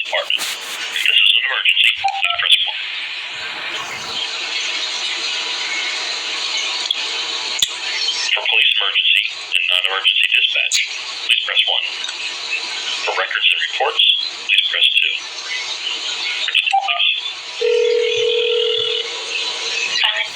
department. If this is an emergency, please press 1. For police emergency and non-emergency dispatch, please press 1. For records and reports, please press 2.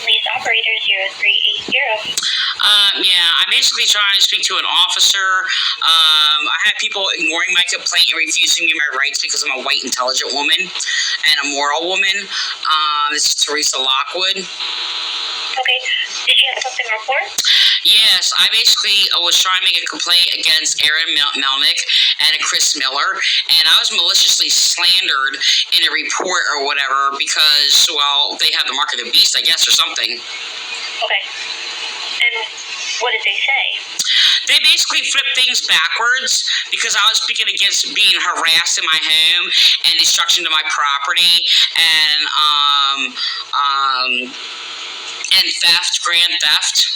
Police operator 0380. I'm basically trying to speak to an officer. I had people ignoring my complaint and refusing me my rights because I'm a white, intelligent woman and a moral woman. This is Theresa Lockwood. Okay. Did you have something to report? Yes, I basically was trying to make a complaint against Aaron Melnick and Chris Miller, and I was maliciously slandered in a report or whatever because, well, they have the mark of the beast, I guess, or something. Okay. And what did they say? They basically flipped things backwards because I was speaking against being harassed in my home and destruction to my property and theft, grand theft,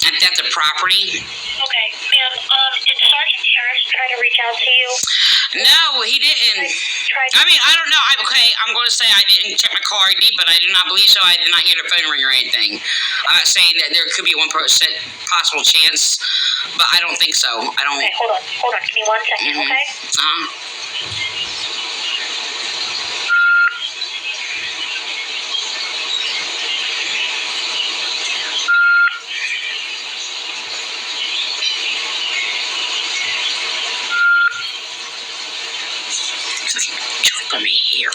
and theft of property. Okay, ma'am, did Sergeant Harris try to reach out to you? No, he didn't. I mean, I don't know. I'm going to say I didn't check my caller ID, but I do not believe so. I did not hear the phone ring or anything. I'm not saying that there could be a 1% possible chance, but I don't think so. I don't. Okay, hold on. Give me 1 second, okay? Choke on me here.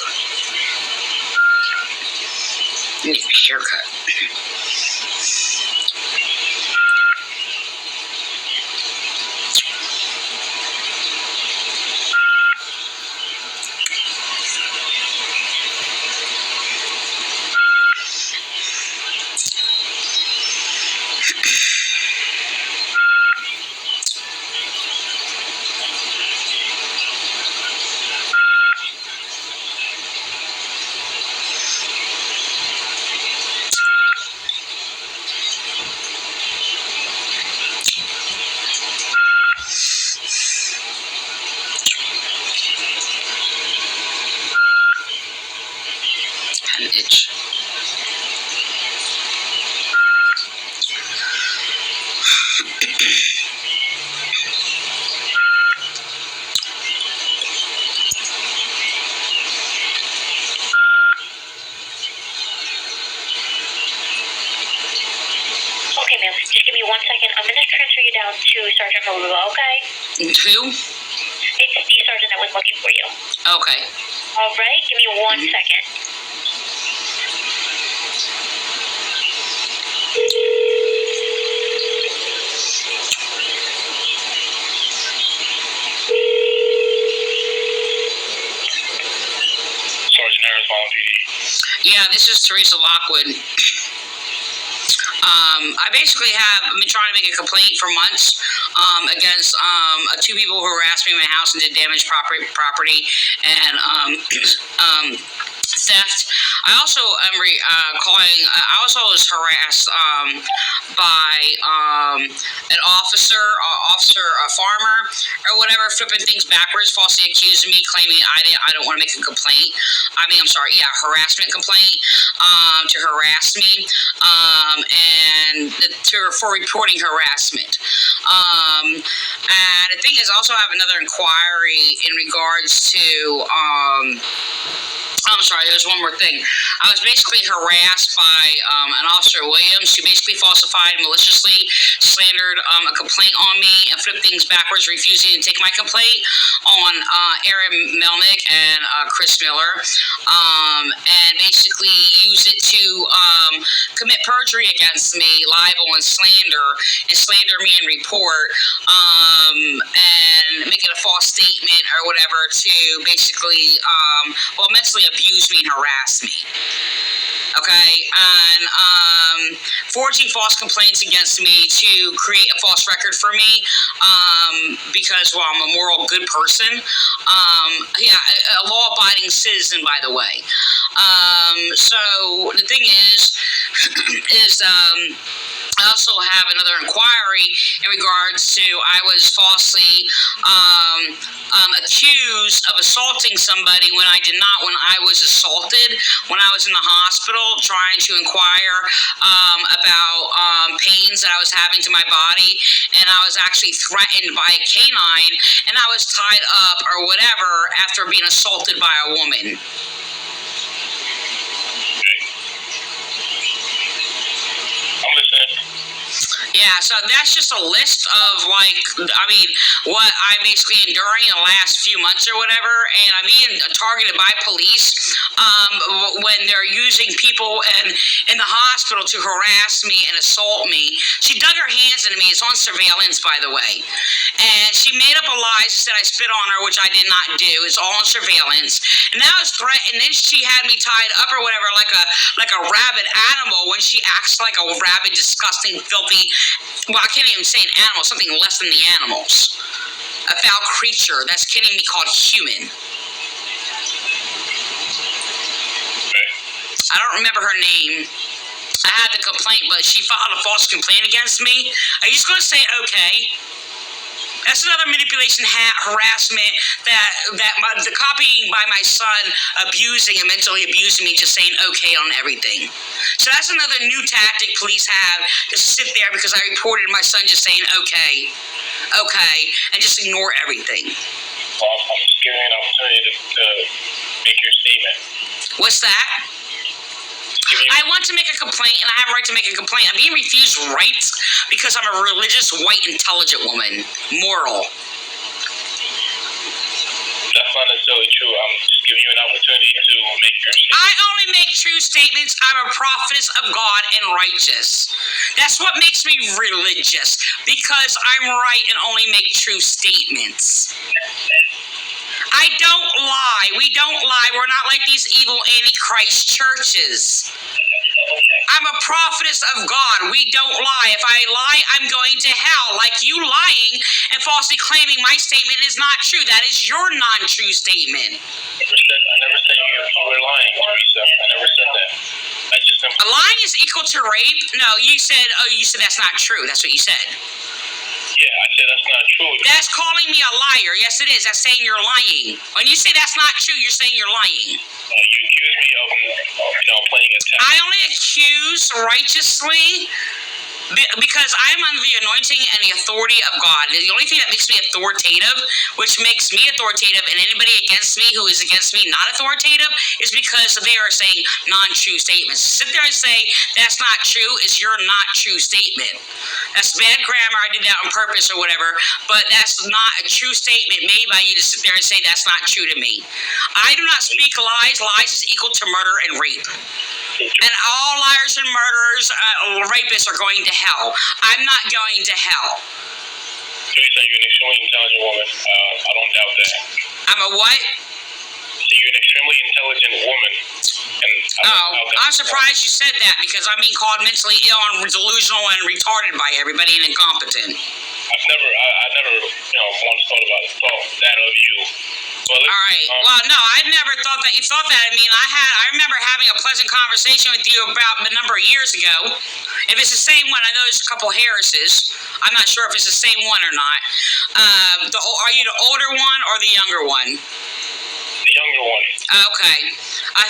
I need a haircut. An itch. Okay, ma'am, just give me 1 second. I'm going to transfer you down to Sergeant Malula, okay? Who? It's the sergeant that was looking for you. Okay. All right, give me 1 second. Sergeant Harris, Volunteer PD. Yeah, this is Theresa Lockwood. I basically have been trying to make a complaint for months against two people who harassed me in my house and did damage property and theft. I also am I also was harassed by an officer, a farmer, or whatever, flipping things backwards, falsely accusing me, claiming I don't want to make a complaint. Harassment complaint to harass me and for reporting harassment. And the thing is, I also have another inquiry in regards to I'm sorry, there's one more thing. I was basically harassed by an Officer Williams who basically falsified, maliciously slandered a complaint on me and flipped things backwards, refusing to take my complaint on Aaron Melnick and Chris Miller, and basically use it to commit perjury against me, libel and slander me in report, and make it a false statement or whatever to basically, mentally abuse me and harass me. Okay, and forging false complaints against me to create a false record for me, because, well, I'm a moral, good person. A law-abiding citizen, by the way. So the thing is I also have another inquiry in regards to I was falsely accused of assaulting somebody when I did not, when I was assaulted, when I was in the hospital trying to inquire about pains that I was having to my body, and I was actually threatened by a canine, and I was tied up or whatever after being assaulted by a woman. Yeah, so that's just a list of, like, I mean, what I'm basically enduring in the last few months or whatever, and I'm being targeted by police when they're using people in the hospital to harass me and assault me. She dug her hands into me. It's on surveillance, by the way. And she made up a lie. She said I spit on her, which I did not do. It's all on surveillance. And that was threatened. Then she had me tied up or whatever, like a rabid animal, when she acts like a rabid, disgusting, filthy, well, I can't even say an animal, something less than the animals. A foul creature that's kidding me called human. I don't remember her name. I had the complaint, but she filed a false complaint against me. Are you just going to say okay? That's another manipulation, harassment, the copying by my son, abusing and mentally abusing me, just saying okay on everything. So that's another new tactic police have, just sit there because I reported my son just saying okay, and just ignore everything. Well, I'm just giving you an opportunity to make your statement. What's that? I want to make a complaint, and I have a right to make a complaint. I'm being refused rights because I'm a religious, white, intelligent woman. Moral. That's not necessarily true. I'm just giving you an opportunity to make your statement. I only make true statements. I'm a prophetess of God and righteous. That's what makes me religious, because I'm right and only make true statements. I don't lie. We don't lie. We're not like these evil antichrist churches. I'm a prophetess of God. We don't lie. If I lie, I'm going to hell. Like you lying and falsely claiming my statement is not true. That is your non-true statement. I never said you were lying, Theresa. I never said that. I just simply... Lying is equal to rape? No, you said that's not true. That's what you said. Yeah, I said that's not true. That's calling me a liar. Yes, it is. That's saying you're lying. When you say that's not true, you're saying you're lying. You accuse me of, playing a test. I only accuse righteously because I'm under the anointing and the authority of God. The only thing that makes me authoritative, which makes me authoritative, and anybody against me who is against me not authoritative, is because they are saying non-true statements. Sit there and say that's not true is your not true statement. That's bad grammar. I did that on purpose or whatever, but that's not a true statement made by you to sit there and say that's not true to me. I do not speak lies. Lies is equal to murder and rape. And all liars and murderers, rapists are going to hell. I'm not going to hell. Theresa, you're an extremely intelligent woman. I don't doubt that. I'm a what? So you're an extremely intelligent woman. And I'm surprised you said that because I'm being called mentally ill and delusional and retarded by everybody and incompetent. I never, once thought that of you. Well, all right. Well, no, I never thought that you thought that. I mean, I remember having a pleasant conversation with you about a number of years ago. If it's the same one, I know there's a couple Harrises. I'm not sure if it's the same one or not. Are you the older one or the younger one? The younger one. Okay. I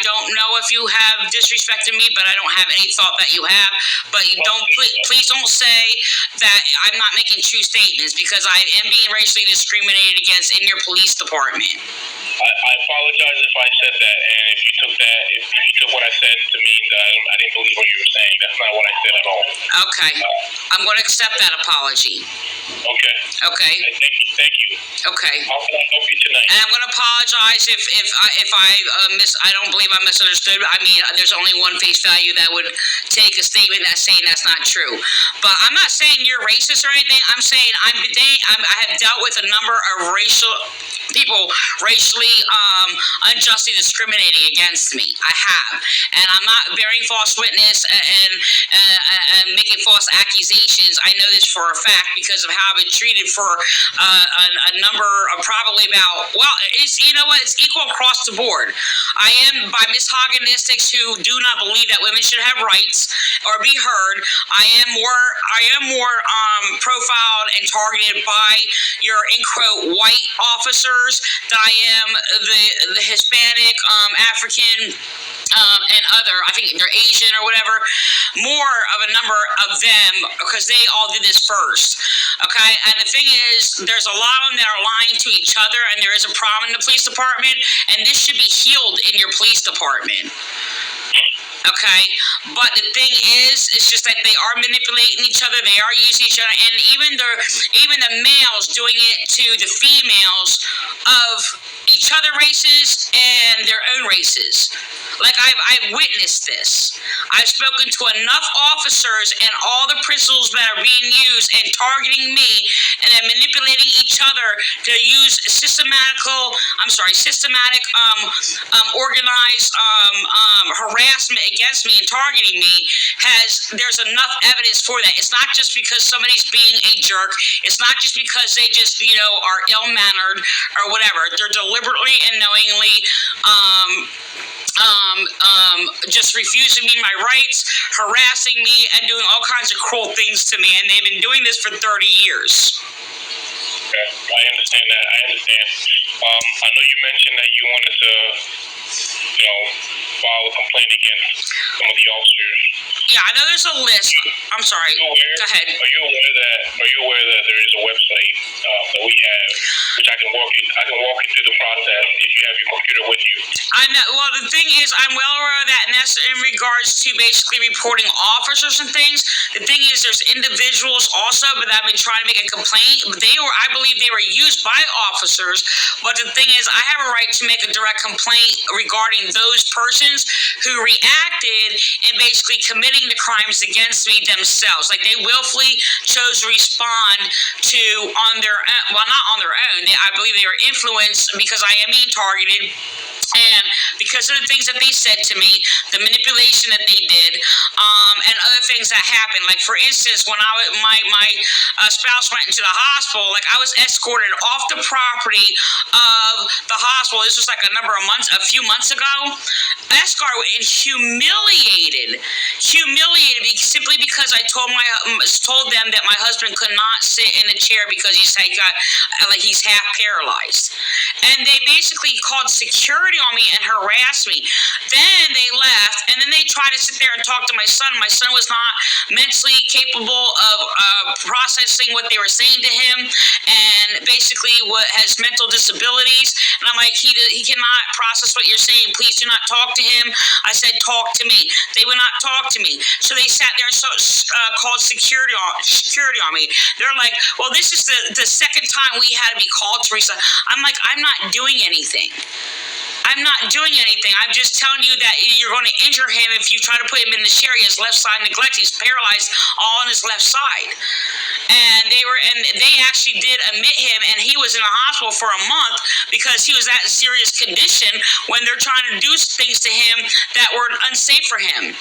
don't know if you have disrespected me, but I don't have any thought that you have. But you please don't say that I'm not making true statements because I am being racially discriminated against in your police department. I apologize if I said that, and if you took what I said to mean that I didn't believe what you were saying. That's not what I said at all. Okay. I'm going to accept that apology. Okay. Okay. Thank you. Okay. How can I help you tonight? And I'm going to apologize if I don't believe I misunderstood. I mean, there's only one face value that would take a statement that's saying that's not true. But I'm not saying you're racist or anything. I'm saying I have dealt with a number of racial people racially, unjustly discriminating against me. I have, and I'm not bearing false witness and making false accusations. I know this for a fact because of how I've been treated for a number of probably about, well, it's, you know what, it's equal across the board. I am by misogynistics who do not believe that women should have rights or be heard. I am more profiled and targeted by your in quote white officers than I am the Hispanic, African, and other, I think they're Asian or whatever, more of a number of them because they all did this first. Okay, and the thing is, there's a lot of them that are lying to each other, and there is a problem in the police department, and this should be healed in your police department. Okay, but the thing is, it's just that they are manipulating each other. They are using each other, and even the males doing it to the females of each other races and their own races. Like I've witnessed this. I've spoken to enough officers and all the principals that are being used and targeting me and then manipulating each other to use systematic, organized harassment against me and targeting me. There's enough evidence for that. It's not just because somebody's being a jerk. It's not just because they just, are ill-mannered or whatever. They're deliberately and knowingly just refusing me my rights, harassing me, and doing all kinds of cruel things to me. And they've been doing this for 30 years. Okay, I understand that. I understand. I know you mentioned that you wanted to, file a complaint against some of the officers. Yeah, I know there's a list. I'm sorry. Go ahead. Are you aware that there is a website that we have, which I can walk you through the process if you have your computer with you? I know. Well, the thing is, I'm well aware of that, and that's in regards to basically reporting officers and things. The thing is, there's individuals also, but I've been trying to make a complaint. But I believe they were used by officers. But the thing is, I have a right to make a direct complaint regarding those persons who reacted and basically committing the crimes against me themselves. Like they willfully chose to respond to on their own. Well, not on their own. I believe they were influenced because I am being targeted. And because of the things that they said to me, the manipulation that they did, and other things that happened. Like for instance, when my spouse went into the hospital, like I was escorted off the property of the hospital. This was like a few months ago. Escort and humiliated simply because I told them that my husband could not sit in a chair because he's half paralyzed, and they basically called security on me and harassed me. Then they left, and then they tried to sit there and talk to my son. My son was not mentally capable of processing what they were saying to him, and basically has mental disabilities. And I'm like, he cannot process what you're saying. Please do not talk to him. I said, talk to me. They would not talk to me. So they sat there and called security on me. They're like, well, this is the second time we had to be called, Theresa. I'm like, I'm not doing anything. I'm not doing anything. I'm just telling you that you're going to injure him if you try to put him in the chair. He has left side neglect. He's paralyzed all on his left side. And they actually did admit him, and he was in the hospital for a month because he was at a serious condition when they're trying to do things to him that were unsafe for him.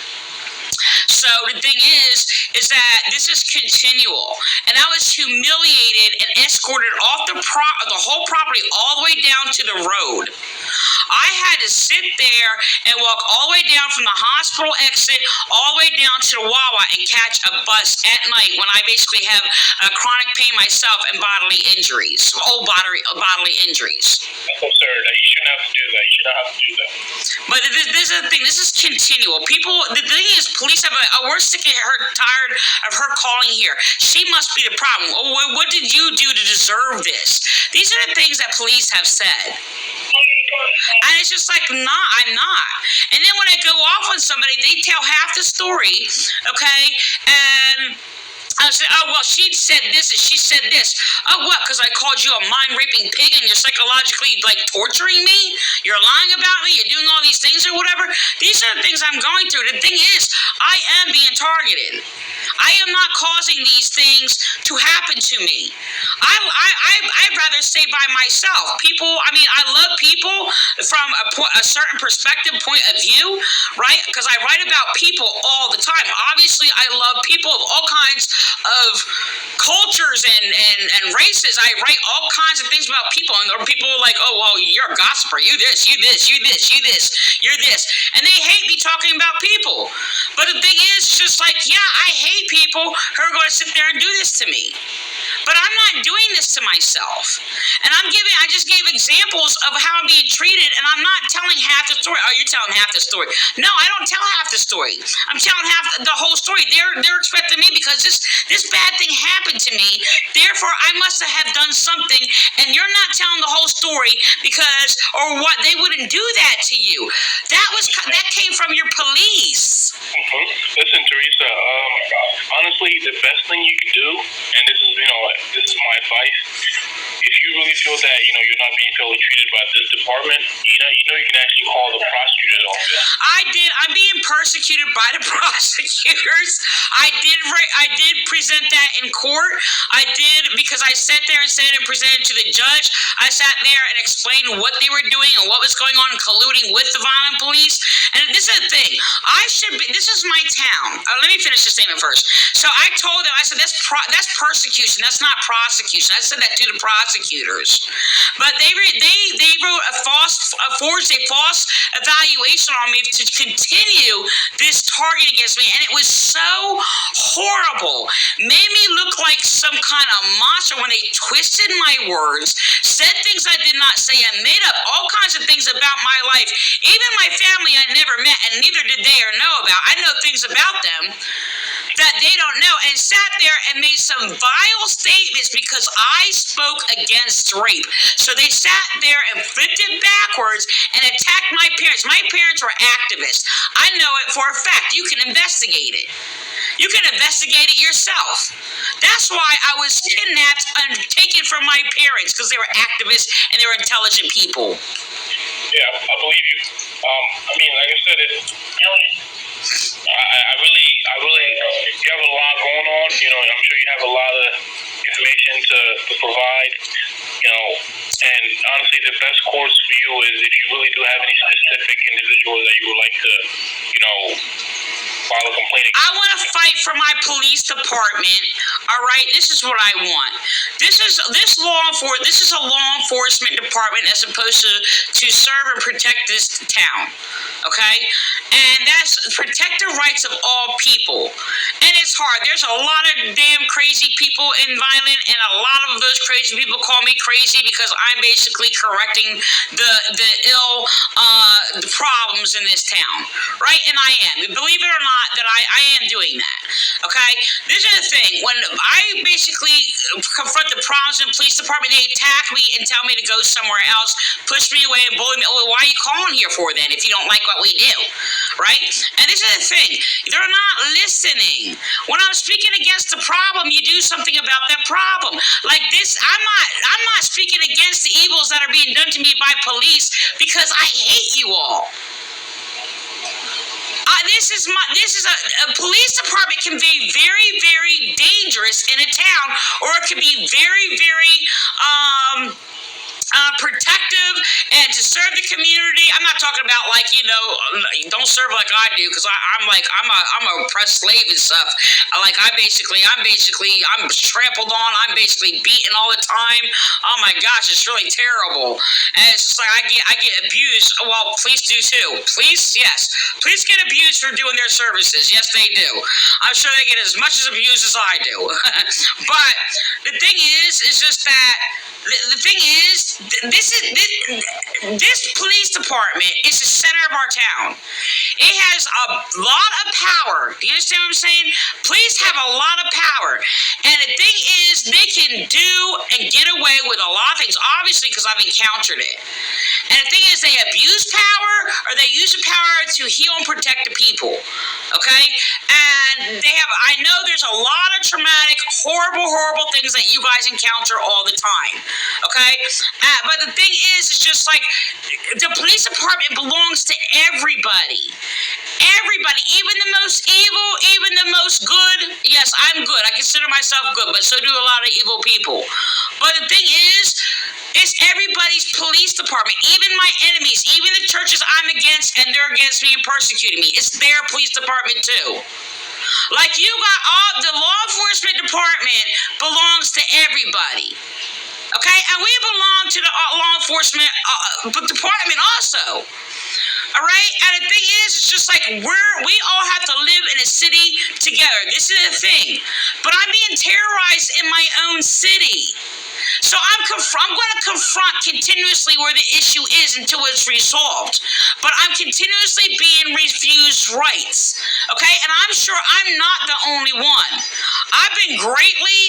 So the thing is that this is continual, and I was humiliated and escorted off the whole property all the way down to the road. I had to sit there and walk all the way down from the hospital exit all the way down to the Wawa and catch a bus at night when I basically have chronic pain myself and bodily injuries, bodily injuries. That's absurd. You shouldn't have to do that. You should not have to do that. But this is the thing. This is continual. The thing is, police have we're sick of her, tired of her calling here. She must be the problem. Oh, what did you do to deserve this? These are the things that police have said. And it's just like, nah, I'm not. And then when I go off on somebody, they tell half the story, okay? And I said, oh, well, she said this and she said this. Oh, what? Because I called you a mind-raping pig and you're psychologically, torturing me? You're lying about me? You're doing all these things or whatever? These are the things I'm going through. The thing is, I am being targeted. I am not causing these things to happen to me. I'd rather stay by myself. People, I mean, I love people from a certain perspective, point of view, right? Because I write about people all the time. Obviously, I love people of all kinds of cultures and races. I write all kinds of things about people, and there are people like, oh, well, you're a gossiper. You this, you this, you this, you this, you're this. And they hate me talking about people. But the thing is, just like, yeah, I hate people who are going to sit there and do this to me. But I'm not doing this to myself. And I just gave examples of how I'm being treated, and I'm not telling half the story. Oh, you're telling half the story. No, I don't tell half the story. I'm telling half the whole story. They're expecting me because this bad thing happened to me. Therefore, I must have done something, and you're not telling the whole story because, or what, they wouldn't do that to you. That came from your police. Listen, Theresa, honestly, the best thing you can do, and this is my advice, if you really feel that, you're not being fairly treated by this department, you can actually call the prosecutor's office. I'm being persecuted by the prosecutors. I did present that in court. I did, because I sat there and said and presented to the judge. I sat there and explained what they were doing and what was going on, colluding with the violent police. And this is the thing. This is my town. Let me finish the statement first. So I told them, I said, that's persecution. That's not prosecution. I said that to the prosecutors. But they wrote forged a false evaluation on me to continue this target against me. And it was so horrible. Made me look like some kind of monster when they twisted my words, said things I did not say, and made up all kinds of things about my life. Even my family I never met, and neither did they or know about. I know things about them that they don't know, and sat there and made some vile statements because I spoke against rape. So they sat there and flipped it backwards and attacked my parents. My parents were activists. I know it for a fact. You can investigate it. You can investigate it yourself. That's why I was kidnapped and taken from my parents, because they were activists and they were intelligent people. Yeah, I believe you. Like I said, I really, you have a lot going on. I'm sure you have a lot of information to provide. And honestly, the best course for you is, if you really do have any specific individuals that you would like to, file a complaint against. I want to fight for my police department. All right, this is what I want. This is a law enforcement department that's supposed to serve and protect this town. Okay, and that's protect the rights of all people. And it's hard. There's a lot of damn crazy people in violent, and a lot of those crazy people call me crazy because I'm basically correcting the ill the problems in this town, right? And I am. Believe it or not, that I am doing that. Okay, this is the thing. When I basically confront the problems in the police department, they attack me and tell me to go somewhere else, push me away and bully me. Well, why are you calling here for then if you don't like what we do, right? And this is the thing. They're not listening. When I'm speaking against the problem, you do something about that problem. Like this, I'm not speaking against the evils that are being done to me by police because I hate you all. This is a police department can be very, very dangerous in a town, or it can be very, very protective and to serve the community. I'm not talking about don't serve like I do, because I'm a oppressed slave and stuff. I'm trampled on. I'm basically beaten all the time. Oh my gosh, it's really terrible. And it's just like I get abused. Well, police do too. Police, yes, police get abused for doing their services. Yes, they do. I'm sure they get as much abuse as I do. But the thing is just that. The thing is, this police department is the center of our town. It has a lot of power. Do you understand what I'm saying? Police have a lot of power. And the thing is, they can do and get away with a lot of things, obviously, because I've encountered it. And the thing is, they abuse power, or they use the power to heal and protect the people. Okay? And I know there's a lot of traumatic, horrible things that you guys encounter all the time. Okay? But the thing is, it's just like the police department belongs to everybody. Everybody, even the most evil, even the most good. Yes, I'm good. I consider myself good, but so do a lot of evil people. But the thing is, it's everybody's police department, even my enemies, even the churches I'm against and they're against me and persecuting me. It's their police department too. Like you got all the law enforcement department belongs to everybody. Okay, and we belong to the law enforcement department also. All right, and the thing is, it's just like we all have to live in a city together. This is the thing, but I'm being terrorized in my own city. So I'm going to confront continuously where the issue is until it's resolved. But I'm continuously being refused rights. Okay? And I'm sure I'm not the only one. I've been greatly,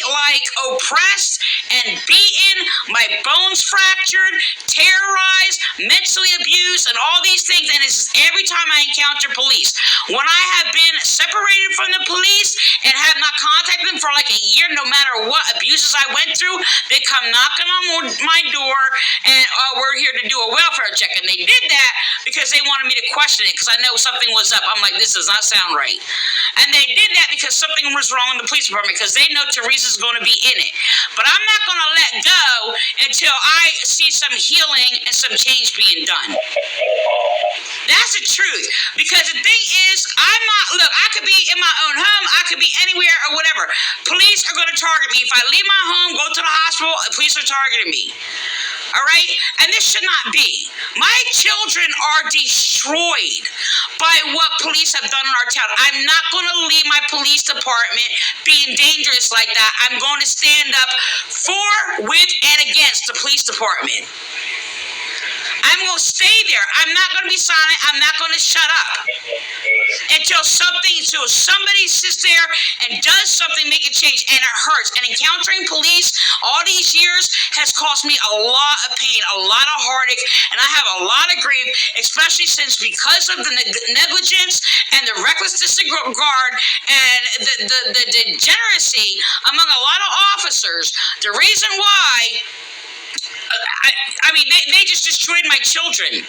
oppressed and beaten, my bones fractured, terrorized, mentally abused, and all these things. And it's just every time I encounter police. When I have been separated from the police and have not contacted them for like a year, no matter what abuses I went through, they come knocking on my door and we're here to do a welfare check. And they did that because they wanted me to question it because I know something was up. I'm like, this does not sound right. And they did that because something was wrong in the police department because they know Theresa's going to be in it. But I'm not going to let go until I see some healing and some change being done. That's the truth. Because the thing is, I could be in my own home, I could be anywhere or whatever. Police are going to target me. If I leave my home, go to the hospital, police are targeting me. All right? And this should not be. My children are destroyed by what police have done in our town. I'm not going to leave my police department being dangerous like that. I'm going to stand up for, with, and against the police department. I'm going to stay there. I'm not going to be silent. I'm not going to shut up until somebody sits there and does something, make a change, and it hurts. And encountering police all these years has caused me a lot of pain, a lot of heartache, and I have a lot of grief, especially since because of the negligence and the reckless disregard and the degeneracy among a lot of officers. The reason why they just destroyed my children.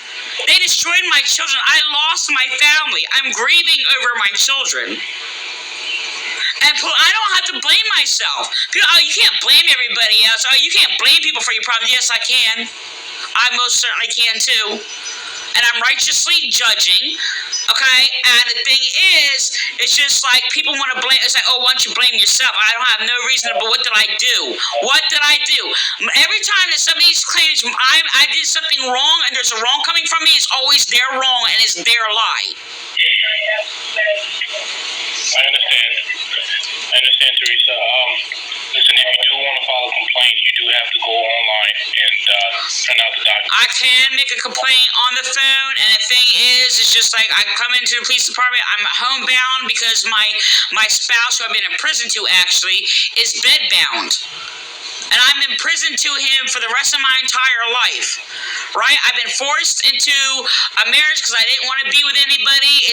They destroyed my children. I lost my family. I'm grieving over my children. And I don't have to blame myself. You can't blame everybody else. You can't blame people for your problems. Yes, I can. I most certainly can too. And I'm righteously judging. Okay? And the thing is, it's just like people want to blame. It's like, why don't you blame yourself? I don't have no reason, but what did I do? What did I do? Every time that somebody claims I did something wrong and there's a wrong coming from me, it's always their wrong and it's their lie. I understand, Theresa. Listen, if you do want to file a complaint, you do have to go online and send out the document. I can make a complaint on the phone, and the thing is, it's just like I come into the police department, I'm homebound because my spouse, who I've been in prison to actually, is bedbound. And I'm in prison to him for the rest of my entire life, right? I've been forced into a marriage because I didn't want to be with anybody,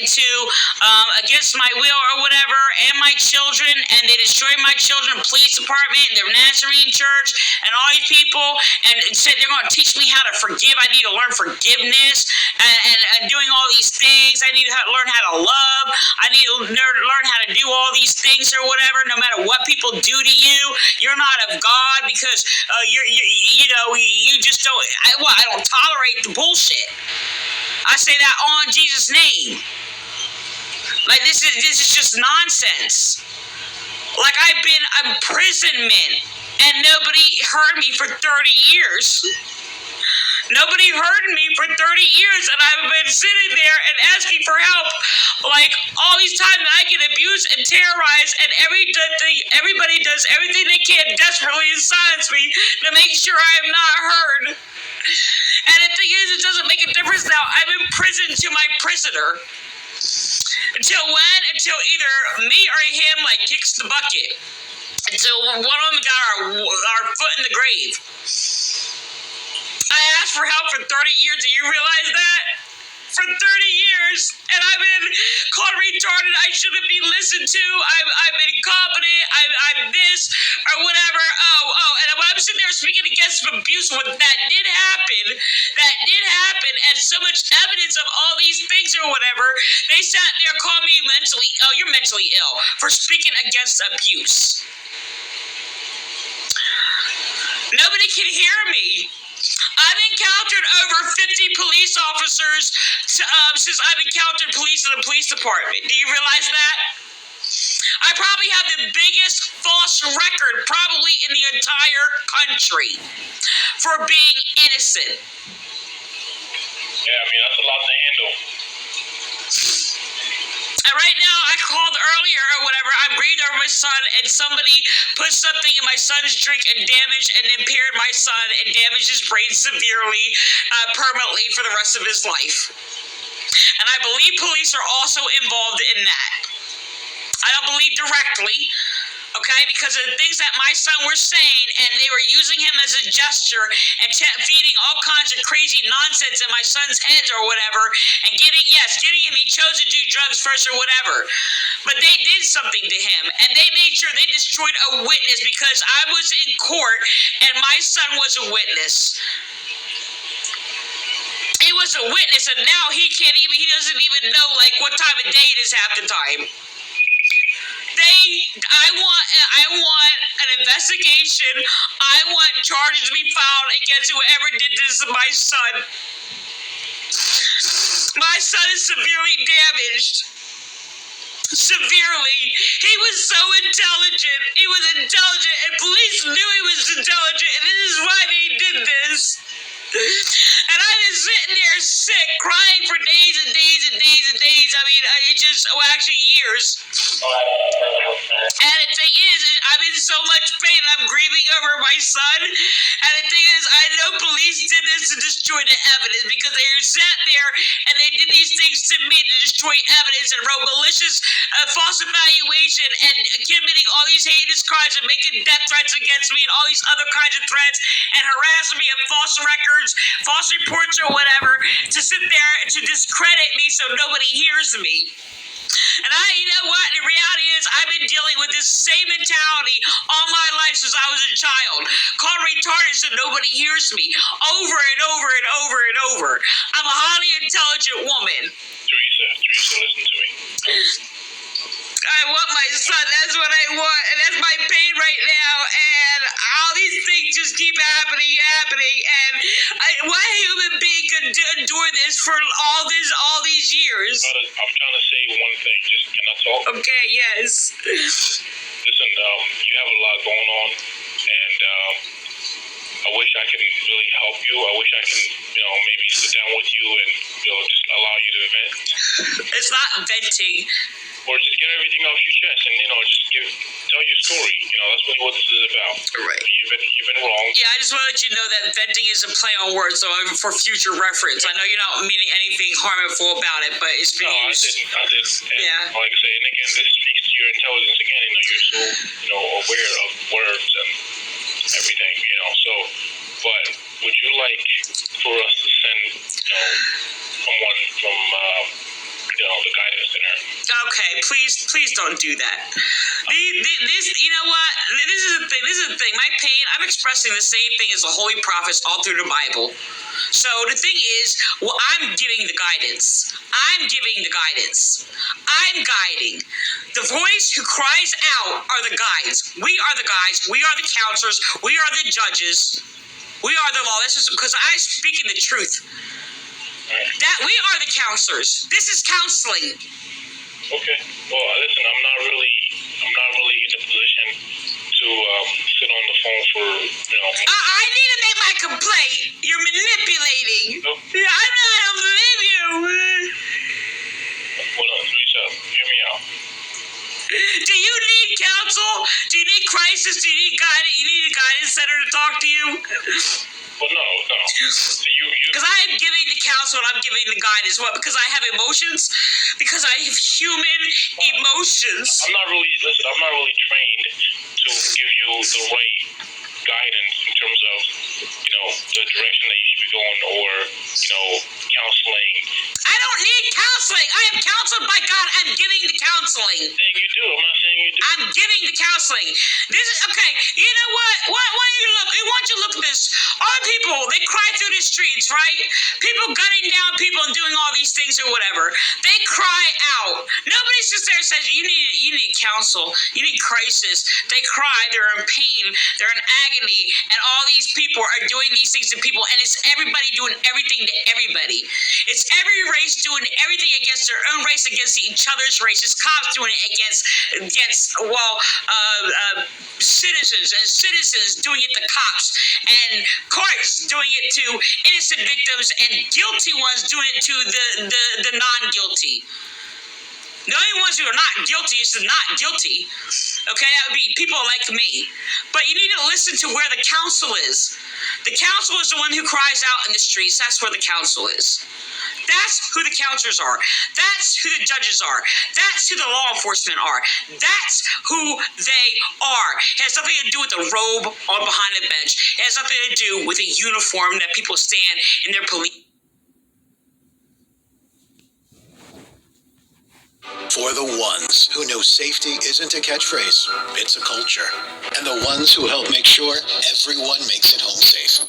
against my will or whatever, and my children, and they destroyed my children, the police department, the Nazarene church, and all these people, and said they're going to teach me how to forgive. I need to learn forgiveness, and doing all these things. I need to learn how to love. I need to learn how to do all these things or whatever, no matter what people do to you. You're not of God because you just don't. I don't tolerate the bullshit. I say that on Jesus' name. Like this is just nonsense. Like I've been imprisonment and nobody heard me for 30 years. Nobody heard me for 30 years, and I've been sitting there and asking for help, like all these times that I get abused and terrorized, and everybody does everything they can desperately to silence me to make sure I am not heard. And the thing is, it doesn't make a difference now. I'm in prison to my prisoner. Until when? Until either me or him kicks the bucket. Until one of them got our foot in the grave. I asked for help for 30 years. Do you realize that? for 30 years, and I've been called retarded. I shouldn't be listened to. I'm incompetent. I'm this or whatever. And when I'm sitting there speaking against abuse, that did happen, and so much evidence of all these things or whatever, they sat there and called me you're mentally ill for speaking against abuse. Nobody can hear me. I've encountered over 50 police officers since I've encountered police in the police department. Do you realize that? I probably have the biggest false record probably in the entire country for being innocent. Yeah, I mean, that's a lot to handle. And right now, I called earlier or whatever. I'm grieved over my son, and somebody put something in my son's drink and damaged and impaired my son and damaged his brain severely, permanently for the rest of his life. And I believe police are also involved in that. I don't believe directly, okay, because of the things that my son were saying, and they were using him as a gesture and feeding all kinds of crazy nonsense in my son's heads or whatever, and getting him, he chose to do drugs first or whatever. But they did something to him, and they made sure they destroyed a witness because I was in court and my son was a witness. He was a witness, and now he doesn't even know, like, what time of day it is half the time. I want an investigation. I want charges to be filed against whoever did this to my son. My son is severely damaged. Severely. He was so intelligent. He was intelligent, and police knew he was intelligent, and this is why they did this. And I've been sitting there sick, crying for days and days and days and days. I mean, actually years. And the thing is, I'm in so much pain. I'm grieving over my son. And the thing is, I know police did this to destroy the evidence because they sat there and they did these things to me to destroy evidence and wrote malicious false evaluation and committing all these heinous crimes and making death threats against me and all these other kinds of threats and harassing me and false records, false reports or whatever, to sit there to discredit me so nobody hears me. And you know what? The reality is I've been dealing with this same mentality all my life since I was a child. Called retarded so nobody hears me. Over and over and over and over. I'm a highly intelligent woman. Theresa, listen to me. I want my son. That's what I want. And that's my pain right now. And all these things just keep happening. And what human being could endure this for all these years? I'm trying to say one thing. Just, can I talk? Okay, yes. Listen, you have a lot going on. And I wish I could really help you. I wish I can, maybe sit down with you and, just allow you to vent. It's not venting. Or just get everything off your chest and, just tell your story. That's really what this is about. Right. You've been wrong. Yeah, I just want to let you know that venting is a play on words, so for future reference. I know you're not meaning anything harmful about it, but it's been used. I didn't. And yeah. Like I say, and again, this speaks to your intelligence again. You're so, aware of words and everything, So, but would you like for us to send, someone from, the guidance center? Okay, please don't do that. This, you know what? This is the thing. My pain, I'm expressing the same thing as the holy prophets all through the Bible. So the thing is, I'm giving the guidance. I'm guiding. The voice who cries out are the guides. We are the guides. We are the counselors. We are the judges. We are the law. This is because I'm speaking the truth. That we are the counselors. This is counseling. Okay. Well, listen, I'm not really in a position to sit on the phone for, I need to make my complaint. You're manipulating. No. I don't believe you. Hold on, Theresa, hear me out. Do you need counsel? Do you need crisis? Do you need guidance? You need a guidance center to talk to you? Well, no. Because I am giving the counsel and I'm giving the guidance. What? Because I have emotions? Because I have human emotions. I'm not really trained to give you the right guidance in terms of, the direction that you be doing, or counseling. I don't need counseling. I am counseled by God. I'm giving the counseling. I'm saying you do. I'm not saying you do. I'm giving the counseling. This is okay. You know what? Why don't you look? I want you to look at this. All the people, they cry through the streets, right? People gunning down people and doing all these things or whatever. They cry out. Nobody sits there and says you need counsel. You need crisis. They cry. They're in pain. They're in agony, and all these people are doing these things to people, and it's everybody doing everything to everybody. It's every race doing everything against their own race, against each other's race. It's cops doing it against citizens doing it to cops, and courts doing it to innocent victims, and guilty ones doing it to the non-guilty. The only ones who are not guilty is the not guilty. Okay, that would be people like me. But you need to listen to where the counsel is. The counsel is the one who cries out in the streets. That's where the counsel is. That's who the counselors are. That's who the judges are. That's who the law enforcement are. That's who they are. It has nothing to do with the robe on behind the bench. It has nothing to do with a uniform that people stand in their police. For the ones who know safety isn't a catchphrase, it's a culture. And the ones who help make sure everyone makes it home safe.